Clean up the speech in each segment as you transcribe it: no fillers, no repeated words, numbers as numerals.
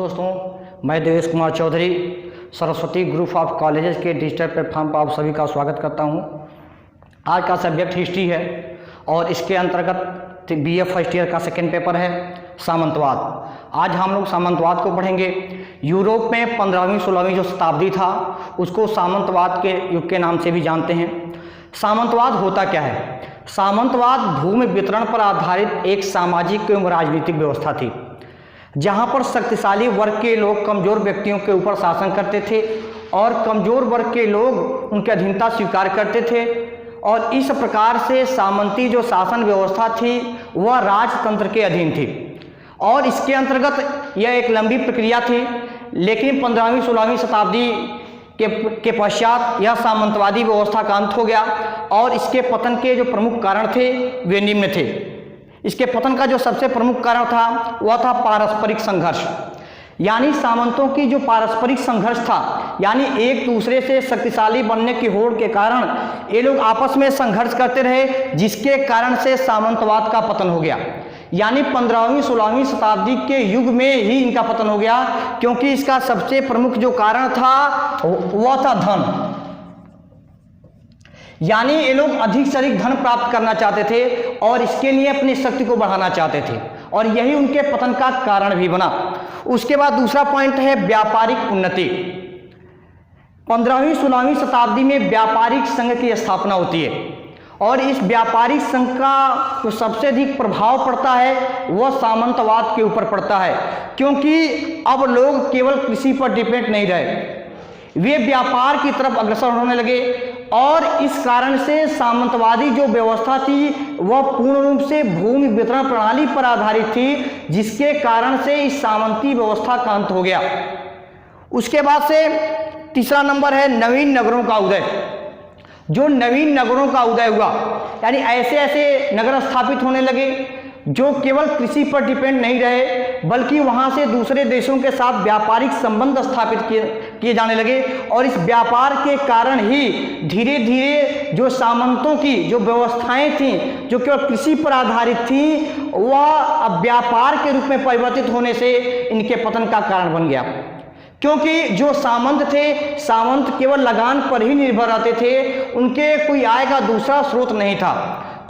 दोस्तों, मैं Devesh Kumar Chaudhary Saraswati group of colleges के डिजिटल प्लेटफॉर्म पर आप सभी का स्वागत करता हूं। आज का सब्जेक्ट हिस्ट्री है और इसके अंतर्गत बीए फर्स्ट ईयर का सेकेंड पेपर है सामंतवाद। आज हम लोग सामंतवाद को पढ़ेंगे। यूरोप में 15वीं-16वीं जो शताब्दी था उसको सामंतवाद के युग के नाम से भी जानते हैं। सामंतवाद होता क्या है? सामंतवाद भूमि वितरण पर आधारित एक सामाजिक एवं राजनीतिक व्यवस्था थी जहां पर शक्तिशाली वर्ग के लोग कमजोर व्यक्तियों के ऊपर शासन करते थे और कमजोर वर्ग के लोग उनकी अधीनता स्वीकार करते थे। और इस प्रकार से सामंती जो शासन व्यवस्था थी वह राजतंत्र के अधीन थी और इसके अंतर्गत यह एक लंबी प्रक्रिया थी। लेकिन 15वीं-16वीं शताब्दी के पश्चात यह सामंतवादी व्यवस्था का अंत हो गया और इसके पतन के जो प्रमुख कारण थे वे निम्न थे। इसके पतन का जो सबसे प्रमुख कारण था वह था पारस्परिक संघर्ष, यानी सामंतों की जो पारस्परिक संघर्ष था, यानी एक दूसरे से शक्तिशाली बनने की होड़ के कारण ये लोग आपस में संघर्ष करते रहे, जिसके कारण से सामंतवाद का पतन हो गया। यानी 15वीं-16वीं शताब्दी के युग में ही इनका पतन हो गया, क्योंकि इसका सबसे प्रमुख जो कारण था वह था धन। यानी ये लोग अधिक से अधिक धन प्राप्त करना चाहते थे और इसके लिए अपनी शक्ति को बढ़ाना चाहते थे और यही उनके पतन का कारण भी बना। उसके बाद दूसरा पॉइंट है व्यापारिक उन्नति। 15वीं-16वीं शताब्दी में व्यापारिक संघ की स्थापना होती है और इस व्यापारिक संघ का जो सबसे अधिक प्रभाव पड़ता है वह सामंतवाद के ऊपर पड़ता है, क्योंकि अब लोग केवल कृषि पर डिपेंड नहीं रहे, वे व्यापार की तरफ अग्रसर होने लगे और इस कारण से सामंतवादी जो व्यवस्था थी वह पूर्ण रूप से भूमि वितरण प्रणाली पर आधारित थी, जिसके कारण से इस सामंती व्यवस्था का अंत हो गया। उसके बाद से तीसरा नंबर है नवीन नगरों का उदय। जो नवीन नगरों का उदय हुआ, यानी ऐसे ऐसे नगर स्थापित होने लगे जो केवल कृषि पर डिपेंड नहीं रहे, बल्कि वहां से दूसरे देशों के साथ व्यापारिक संबंध स्थापित किए जाने लगे और इस व्यापार के कारण ही धीरे धीरे जो सामंतों की जो व्यवस्थाएं थीं जो केवल कृषि पर आधारित थीं वह अब व्यापार के रूप में परिवर्तित होने से इनके पतन का कारण बन गया। क्योंकि जो सामंत थे, सामंत केवल लगान पर ही निर्भर रहते थे, उनके कोई आय का दूसरा स्रोत नहीं था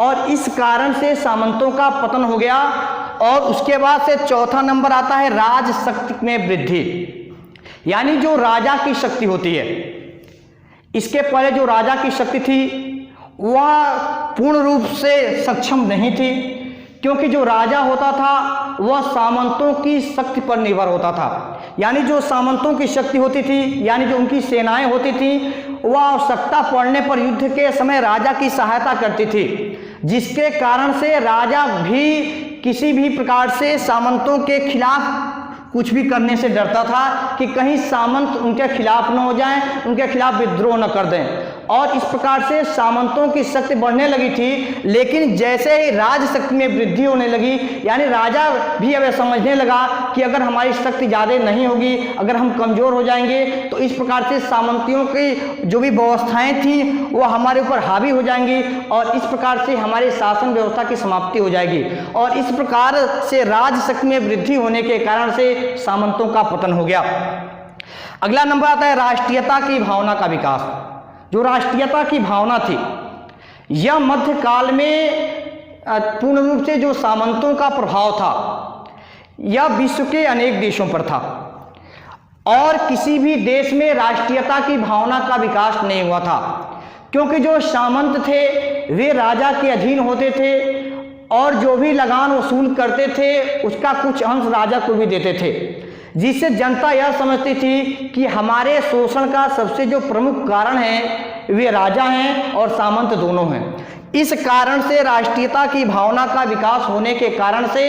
और इस कारण से सामंतों का पतन हो गया। और उसके बाद से चौथा नंबर आता है राज शक्ति में वृद्धि, यानी जो राजा की शक्ति होती है। इसके पहले जो राजा की शक्ति थी वह पूर्ण रूप से सक्षम नहीं थी, क्योंकि जो राजा होता था वह सामंतों की शक्ति पर निर्भर होता था। यानी जो सामंतों की शक्ति होती थी, यानी जो उनकी सेनाएं होती थी, वह आवश्यकता पड़ने पर युद्ध के समय राजा की सहायता करती थी, जिसके कारण से राजा भी किसी भी प्रकार से सामंतों के खिलाफ कुछ भी करने से डरता था कि कहीं सामंत उनके खिलाफ न हो जाएं, उनके खिलाफ विद्रोह न कर दें। और इस प्रकार से सामंतों की शक्ति बढ़ने लगी थी। लेकिन जैसे ही राज शक्ति में वृद्धि होने लगी, यानी राजा भी अब समझने लगा कि अगर हमारी शक्ति ज़्यादा नहीं होगी, अगर हम कमज़ोर हो जाएंगे तो इस प्रकार से सामंतियों की जो भी व्यवस्थाएं थी वो हमारे ऊपर हावी हो जाएंगी और इस प्रकार से हमारे शासन व्यवस्था की समाप्ति हो जाएगी। और इस प्रकार से राज शक्ति में वृद्धि होने के कारण से सामंतों का पतन हो गया। अगला नंबर आता है राष्ट्रीयता की भावना का विकास। जो राष्ट्रीयता की भावना थी यह मध्यकाल में पूर्ण रूप से जो सामंतों का प्रभाव था यह विश्व के अनेक देशों पर था और किसी भी देश में राष्ट्रीयता की भावना का विकास नहीं हुआ था, क्योंकि जो सामंत थे वे राजा के अधीन होते थे और जो भी लगान वसूल करते थे उसका कुछ अंश राजा को भी देते थे, जिससे जनता यह समझती थी कि हमारे शोषण का सबसे जो प्रमुख कारण है वे राजा हैं और सामंत दोनों हैं। इस कारण से राष्ट्रीयता की भावना का विकास होने के कारण से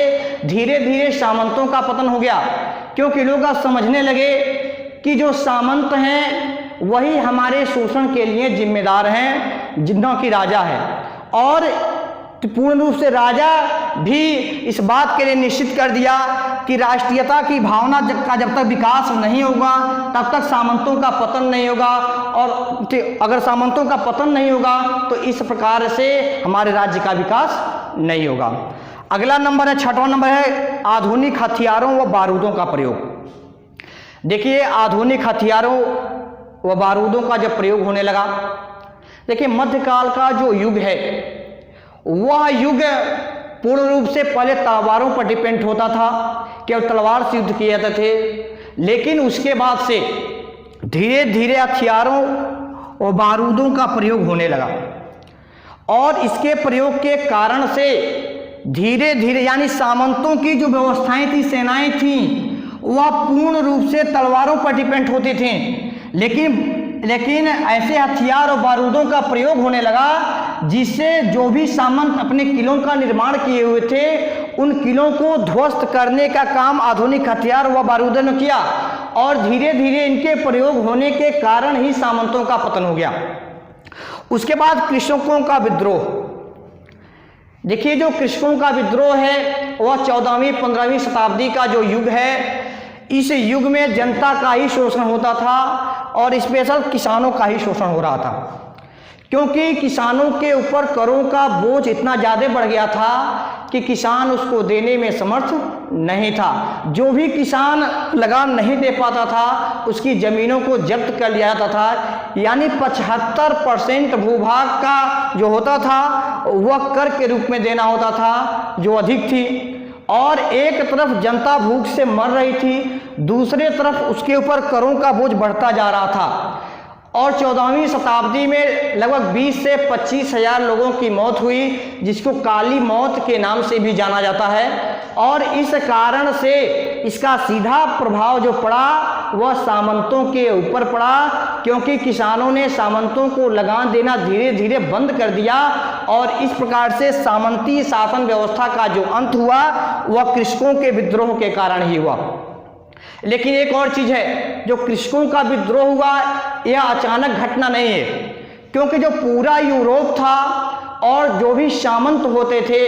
धीरे धीरे सामंतों का पतन हो गया, क्योंकि लोग अब समझने लगे कि जो सामंत हैं वही हमारे शोषण के लिए जिम्मेदार हैं, जितना कि राजा है। और पूर्ण रूप से राजा भी इस बात के लिए निश्चित कर दिया कि राष्ट्रीयता की भावना का जब तक विकास नहीं होगा तब तक सामंतों का पतन नहीं होगा, और अगर सामंतों का पतन नहीं होगा तो इस प्रकार से हमारे राज्य का विकास नहीं होगा। अगला नंबर है, छठवां नंबर है आधुनिक हथियारों व बारूदों का प्रयोग। देखिए आधुनिक हथियारों व बारूदों का जब प्रयोग होने लगा, देखिए मध्यकाल का जो युग है वह युग पूर्ण रूप से पहले तलवारों पर डिपेंड होता था, केवल तलवार से युद्ध किए जाते थे। लेकिन उसके बाद से धीरे धीरे हथियारों और बारूदों का प्रयोग होने लगा और इसके प्रयोग के कारण से धीरे धीरे यानी सामंतों की जो व्यवस्थाएं थी, सेनाएं थीं, वह पूर्ण रूप से तलवारों पर डिपेंड होती थीं। लेकिन ऐसे हथियार और बारूदों का प्रयोग होने लगा जिससे जो भी सामंत अपने किलों का निर्माण किए हुए थे उन किलों को ध्वस्त करने का काम आधुनिक हथियार व बारूदों ने किया और धीरे धीरे इनके प्रयोग होने के कारण ही सामंतों का पतन हो गया। उसके बाद कृषकों का विद्रोह। देखिए जो कृषकों का विद्रोह है वह 14वीं 15वीं शताब्दी का जो युग है, इस युग में जनता का ही शोषण होता था और स्पेशल किसानों का ही शोषण हो रहा था, क्योंकि किसानों के ऊपर करों का बोझ इतना ज़्यादा बढ़ गया था कि किसान उसको देने में समर्थ नहीं था। जो भी किसान लगान नहीं दे पाता था उसकी ज़मीनों को जब्त कर लिया जाता था, यानी 75% भूभाग का जो होता था वह कर के रूप में देना होता था जो अधिक थी। और एक तरफ जनता भूख से मर रही थी, दूसरे तरफ उसके ऊपर करों का बोझ बढ़ता जा रहा था। और 14वीं शताब्दी में लगभग 20 से 25 हजार लोगों की मौत हुई, जिसको काली मौत के नाम से भी जाना जाता है। और इस कारण से इसका सीधा प्रभाव जो पड़ा वह सामंतों के ऊपर पड़ा, क्योंकि किसानों ने सामंतों को लगान देना धीरे धीरे बंद कर दिया और इस प्रकार से सामंती शासन व्यवस्था का जो अंत हुआ वह कृषकों के विद्रोह के कारण ही हुआ। लेकिन एक और चीज है, जो कृषकों का विद्रोह हुआ यह अचानक घटना नहीं है, क्योंकि जो पूरा यूरोप था और जो भी सामंत होते थे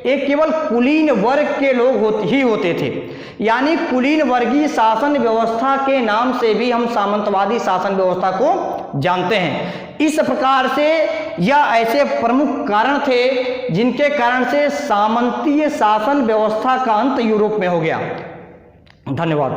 ये केवल कुलीन वर्ग के लोग होते थे, यानी कुलीन वर्गीय शासन व्यवस्था के नाम से भी हम सामंतवादी शासन व्यवस्था को जानते हैं। इस प्रकार से यह ऐसे प्रमुख कारण थे जिनके कारण से सामंतीय शासन व्यवस्था का अंत यूरोप में हो गया। धन्यवाद।